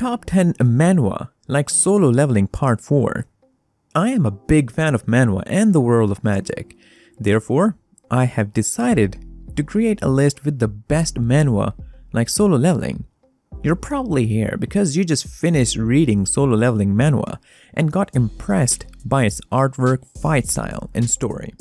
Top 10 Manhwa like Solo Leveling Part 4. I am a big fan of manhwa and the world of magic. Therefore, I have decided to create a list with the best manhwa like Solo Leveling. You're probably here because you just finished reading Solo Leveling manhwa and got impressed by its artwork, fight style, and story.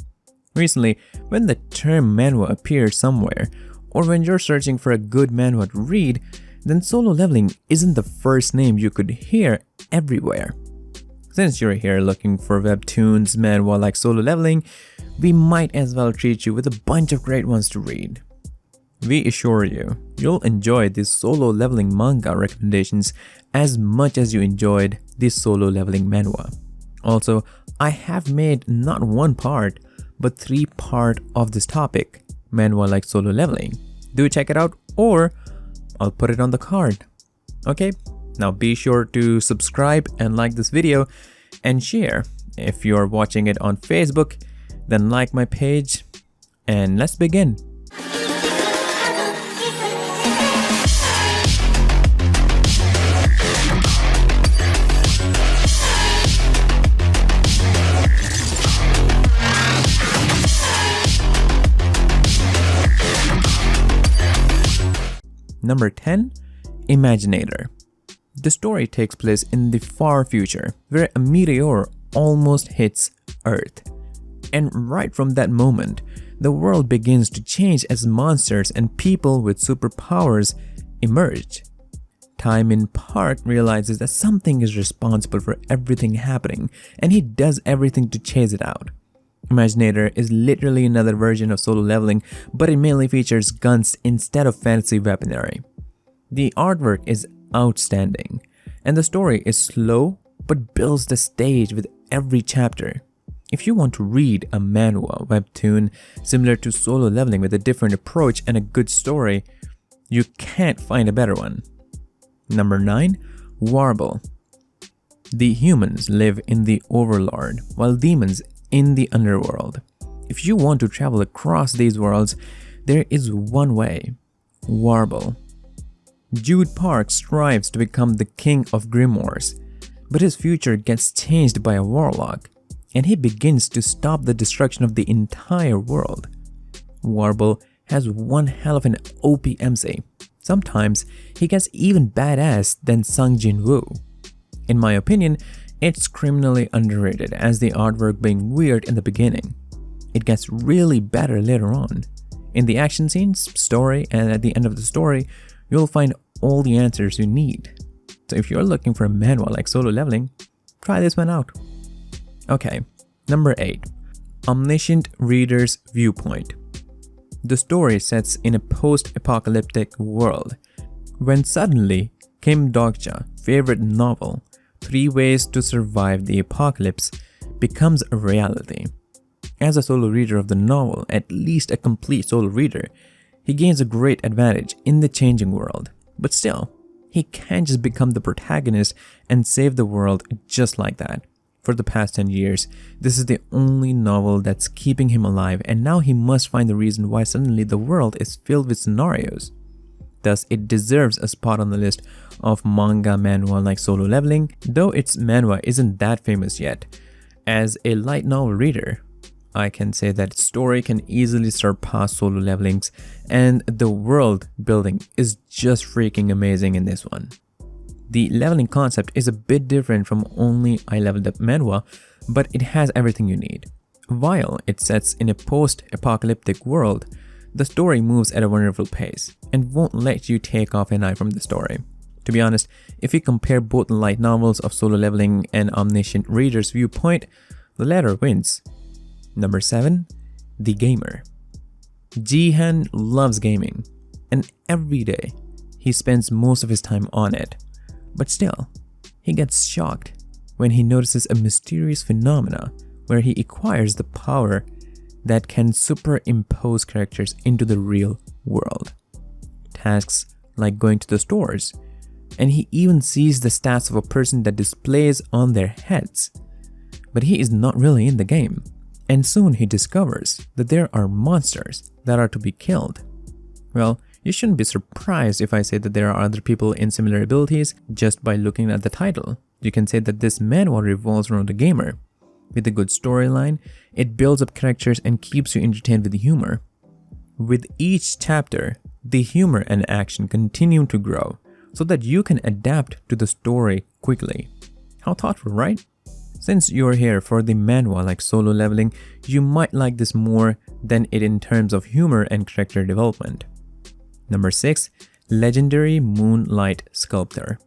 Recently, when the term manhwa appears somewhere, or when you're searching for a good manhwa to read, then Solo Leveling isn't the first name you could hear everywhere. Since you're here looking for webtoons manhwa like Solo Leveling, we might as well treat you with a bunch of great ones to read. We assure you, you'll enjoy these Solo Leveling manga recommendations as much as you enjoyed this Solo Leveling manhwa. Also, I have made not one part, but 3 parts of this topic, manhwa like Solo Leveling. Do check it out, or I'll put it on the card. Okay, now be sure to subscribe and like this video and share. If you're watching it on Facebook, then like my page, and let's begin. Number 10. Imaginator. The story takes place in the far future, where a meteor almost hits Earth. And right from that moment, the world begins to change as monsters and people with superpowers emerge. Time-In Park realizes that something is responsible for everything happening, and he does everything to chase it out. Imaginator is literally another version of Solo Leveling, but it mainly features guns instead of fantasy weaponry. The artwork is outstanding, and the story is slow but builds the stage with every chapter. If you want to read a manhwa webtoon similar to Solo Leveling with a different approach and a good story, you can't find a better one. Number 9. Warble. The humans live in the Overlord, while demons in the underworld. If you want to travel across these worlds, there is one way: Warble. Jude Park strives to become the king of grimoires, but his future gets changed by a warlock, and he begins to stop the destruction of the entire world. Warble has one hell of an OP MC. Sometimes he gets even badass than Sung Jin Woo. In my opinion, it's criminally underrated as the artwork being weird in the beginning. It gets really better later on. In the action scenes, story, and at the end of the story, you'll find all the answers you need. So if you're looking for a manhwa like Solo Leveling, try this one out. Okay, number 8. Omniscient Reader's Viewpoint. The story sets in a post-apocalyptic world, when suddenly Kim Dok-cha favorite novel, 3 Ways to Survive the Apocalypse, becomes a reality. As a solo reader of the novel, at least a complete solo reader, he gains a great advantage in the changing world. But still, he can't just become the protagonist and save the world just like that. For the past 10 years, this is the only novel that's keeping him alive, and now he must find the reason why suddenly the world is filled with scenarios. Thus, it deserves a spot on the list of manga manhwa like Solo Leveling, though its manhwa isn't that famous yet. As a light novel reader, I can say that its story can easily surpass Solo Leveling's, and the world building is just freaking amazing in this one. The leveling concept is a bit different from only I Leveled Up manhwa, but it has everything you need. While it sets in a post-apocalyptic world, the story moves at a wonderful pace and won't let you take off an eye from the story. To be honest, if you compare both light novels of Solo Leveling and Omniscient Reader's Viewpoint, the latter wins. Number 7. The Gamer. Jihan loves gaming, and every day he spends most of his time on it. But still, he gets shocked when he notices a mysterious phenomena where he acquires the power that can superimpose characters into the real world. Tasks like going to the stores, and he even sees the stats of a person that displays on their heads. But he is not really in the game, and soon he discovers that there are monsters that are to be killed. Well, You shouldn't be surprised if I say that there are other people in similar abilities just by looking at the title. You can say that this manhwa revolves around a gamer. With a good storyline, it builds up characters and keeps you entertained with humor. With each chapter, the humor and action continue to grow so that you can adapt to the story quickly. How thoughtful, right? Since you're here for the manhwa like Solo Leveling, you might like this more than it in terms of humor and character development. Number 6. Legendary Moonlight Sculptor.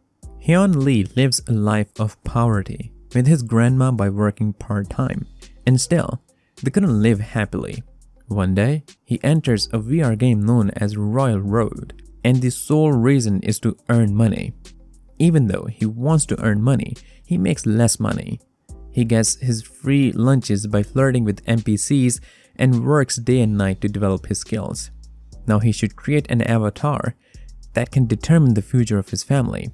Hyun Lee lives a life of poverty with his grandma by working part-time, and still, they couldn't live happily. One day, he enters a VR game known as Royal Road, and the sole reason is to earn money. Even though he wants to earn money, he makes less money. He gets his free lunches by flirting with NPCs and works day and night to develop his skills. Now he should create an avatar that can determine the future of his family.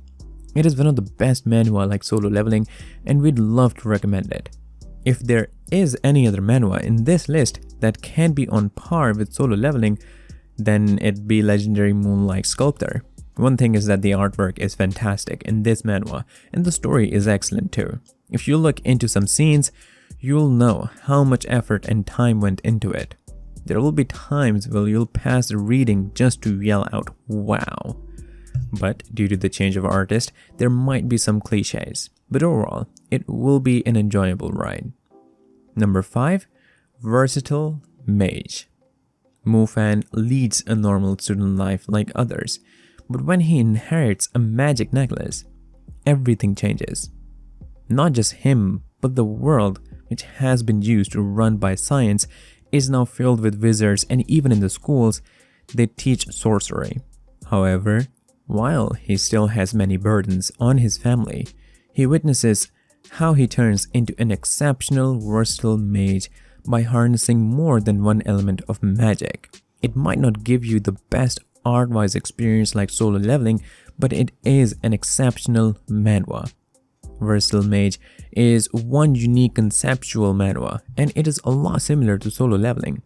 It is one of the best manhwa like Solo Leveling, and we'd love to recommend it. If there is any other manhwa in this list that can be on par with Solo Leveling, then it'd be Legendary Moonlight Sculptor. One thing is that the artwork is fantastic in this manhwa, and the story is excellent too. If you look into some scenes, you'll know how much effort and time went into it. There will be times where you'll pass the reading just to yell out, "Wow!" But due to the change of artist, there might be some cliches. But overall, it will be an enjoyable ride. Number 5. Versatile Mage. Mufan leads a normal student life like others, but when he inherits a magic necklace, everything changes. Not just him, but the world, which has been used to run by science, is now filled with wizards, and even in the schools, they teach sorcery. However, while he still has many burdens on his family, he witnesses how he turns into an exceptional versatile mage by harnessing more than one element of magic. It might not give you the best art-wise experience like Solo Leveling, but it is an exceptional manhwa. Versatile Mage is one unique conceptual manhwa, and it is a lot similar to Solo Leveling.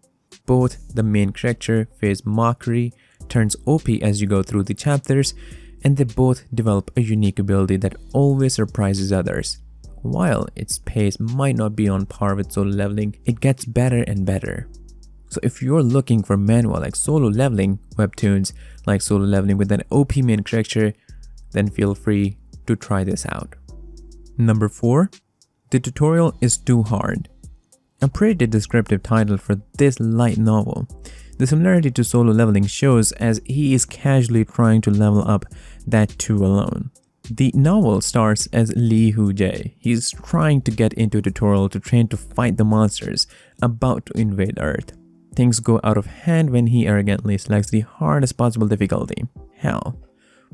Both the main character face mockery, turns OP as you go through the chapters, and they both develop a unique ability that always surprises others. While its pace might not be on par with Solo Leveling, it gets better and better. So if you're looking for manhwa like Solo Leveling, webtoons like Solo Leveling with an OP main character, then feel free to try this out. Number 4. The tutorial is too hard. A pretty descriptive title for this light novel. The similarity to Solo Leveling shows as he is casually trying to level up that too alone. The novel starts as Lee Hoo-jae. He's trying to get into a tutorial to train to fight the monsters about to invade Earth. Things go out of hand when he arrogantly selects the hardest possible difficulty, Hell.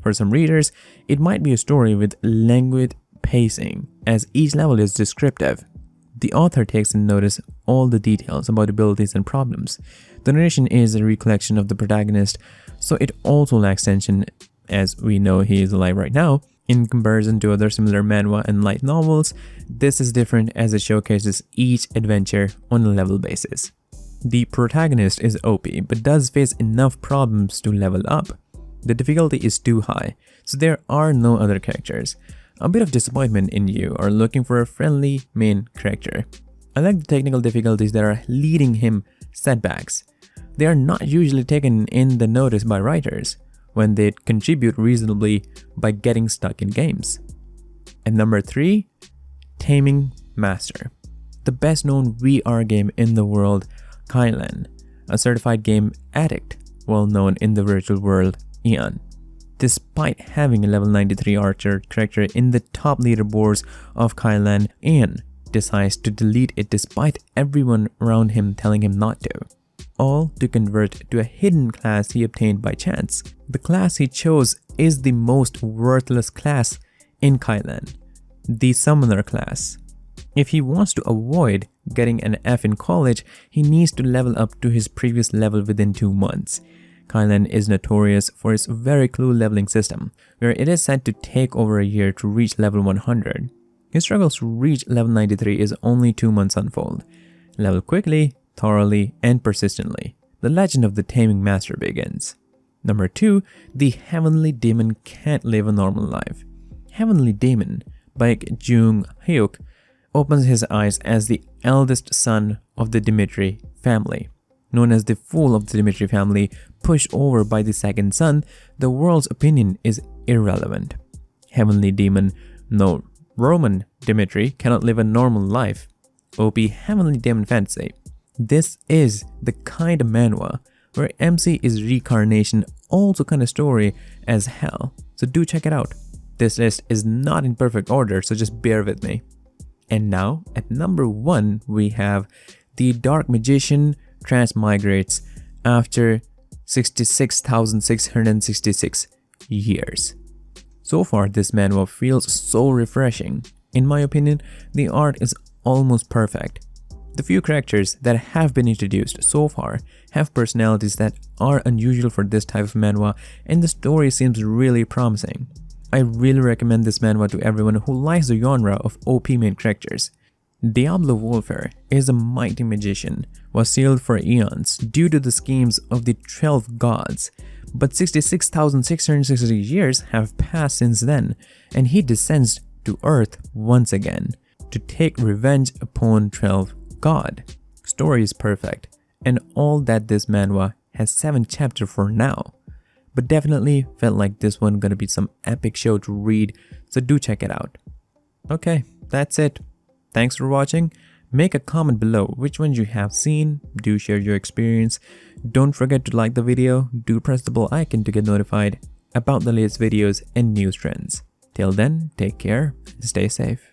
For some readers, it might be a story with languid pacing, as each level is descriptive. The author takes in notice all the details about abilities and problems. The narration is a recollection of the protagonist, so it also lacks tension, as we know he is alive right now. In comparison to other similar manhwa and light novels, this is different as it showcases each adventure on a level basis. The protagonist is OP, but does face enough problems to level up. The difficulty is too high, so there are no other characters. A bit of disappointment in you are looking for a friendly main character. I like the technical difficulties that are leading him setbacks. They are not usually taken in the notice by writers when they contribute reasonably by getting stuck in games. And number 3, Taming Master. The best known VR game in the world, Kylan, a certified game addict, well known in the virtual world, Ian. Despite having a level 93 archer character in the top leaderboards of Kylan, Ian decides to delete it despite everyone around him telling him not to. All to convert to a hidden class he obtained by chance. The class he chose is the most worthless class in Kylan, the Summoner class. If he wants to avoid getting an F in college, he needs to level up to his previous level within 2 months. Kylan is notorious for its very clue leveling system, where it is said to take over a year to reach level 100. His struggles to reach level 93 is only 2 months unfold. Level quickly, thoroughly, and persistently. The legend of the Taming Master begins. Number 2, the Heavenly Demon Can't Live a Normal Life. Heavenly Demon by Jung Hyuk opens his eyes as the eldest son of the Dmitri family. Known as the fool of the Dmitri family, pushed over by the second son, the world's opinion is irrelevant. Heavenly Demon, no, Roman Dmitri cannot live a normal life. OP Heavenly Demon Fantasy. This is the kind of manhwa where MC is reincarnation, also kind of story as hell. So do check it out. This list is not in perfect order, so just bear with me. And now, at number 1, we have The Dark Magician Transmigrates after 66,666 years. So far, this manhwa feels so refreshing. In my opinion, the art is almost perfect. The few characters that have been introduced so far have personalities that are unusual for this type of manhwa, and the story seems really promising. I really recommend this manhwa to everyone who likes the genre of OP main characters. Diablo Warfare is a mighty magician, was sealed for eons due to the schemes of the 12 gods, but 66,660 years have passed since then, and he descends to Earth once again to take revenge upon 12 God. Story is perfect, and all that this manhwa has 7 chapters for now, but definitely felt like this one gonna be some epic show to read, so do check it out. Okay, that's it. Thanks for watching. Make a comment below which ones you have seen. Do share your experience. Don't forget to like the video. Do press the bell icon to get notified about the latest videos and news trends. Till then, take care and stay safe.